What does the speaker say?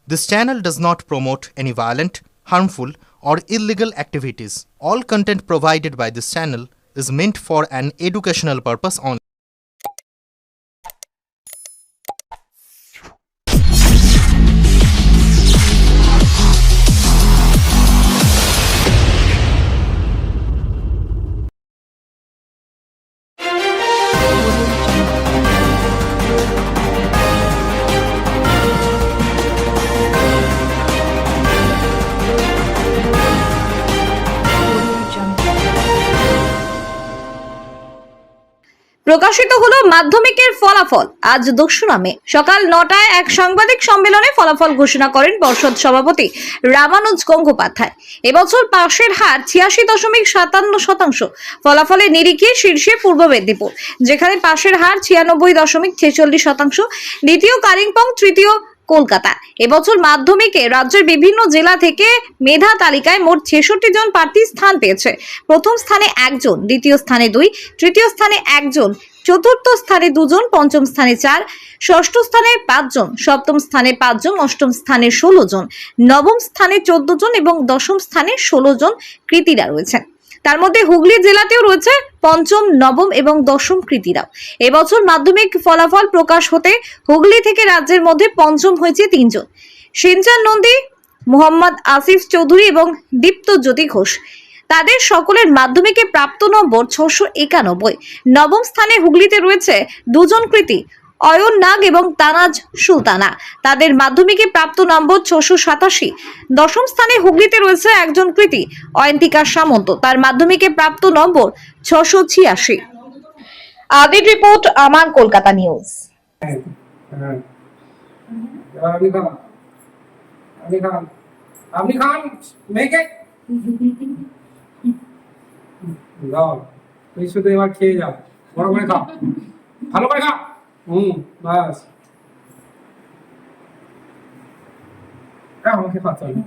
This channel does not promote any violent, harmful, or illegal activities. All content provided by this channel is meant for an educational purpose only. প্রকাশিত হলো মাধ্যমিকের ফলাফল। আজ 2রা মে সকাল 9টায় এক সাংবাদিক সম্মেলনে ফলাফল ঘোষণা করেন পর্ষদ সভাপতি রামানুজ গঙ্গোপাধ্যায়। এবছর পাশের হার 86.57%। ফলাফলের নিরিখে শীর্ষে পূর্ব মেদিনীপুর, যেখানে পাশের হার 96.46%। দ্বিতীয় কালিম্পং, তৃতীয় কলকাতা। এবছর মাধ্যমিকে রাজ্যের বিভিন্ন জেলা থেকে মেধা তালিকায় মোট 66 জন প্রার্থী স্থান পেয়েছে। প্রথম স্থানে 1 জন, দ্বিতীয় স্থানে 2, তৃতীয় স্থানে 1 জন, চতুর্থ স্থানে 2 জন, পঞ্চম স্থানে 4, ষষ্ঠ স্থানে 5 জন, সপ্তম স্থানে 5 জন, অষ্টম স্থানে 16 জন, নবম স্থানে 14 জন এবং দশম স্থানে 16 জন কৃতীরা রয়েছেন। তার মধ্যে হুগলি জেলাতেও রয়েছে পঞ্চম, নবম এবং দশম কৃতীরাও। এবছর মাধ্যমিক ফলাফল প্রকাশ হতে হুগলি থেকে রাজ্যের মধ্যে পঞ্চম হয়েছে 3 জন, সিনচান নন্দী, মোহাম্মদ আসিফ চৌধুরী এবং দীপ্তজ্যোতি ঘোষ। তাদের সকলের মাধ্যমিকে প্রাপ্ত নম্বর 691। নবম স্থানে হুগলিতে রয়েছে 2 জন কৃতী, অয়ন নাগ এবং তানাজ সুলতানা। তাদের মাধ্যমিকে প্রাপ্ত নম্বর 687। দশম স্থানে হুগলিতে রয়েছে 1 জন কৃতী, অয়ন্তিকা সামন্ত। তার মাধ্যমিকে প্রাপ্ত নম্বর 686। আদির রিপোর্ট, আমার কলকাতা নিউজ। আপনি খান মেয়েকে দাও, তুই শুধু এবার খেয়ে যাও, বড় করে খাও, ভালো করে খাও। বাস আমাকে খাওয়াতে হবে।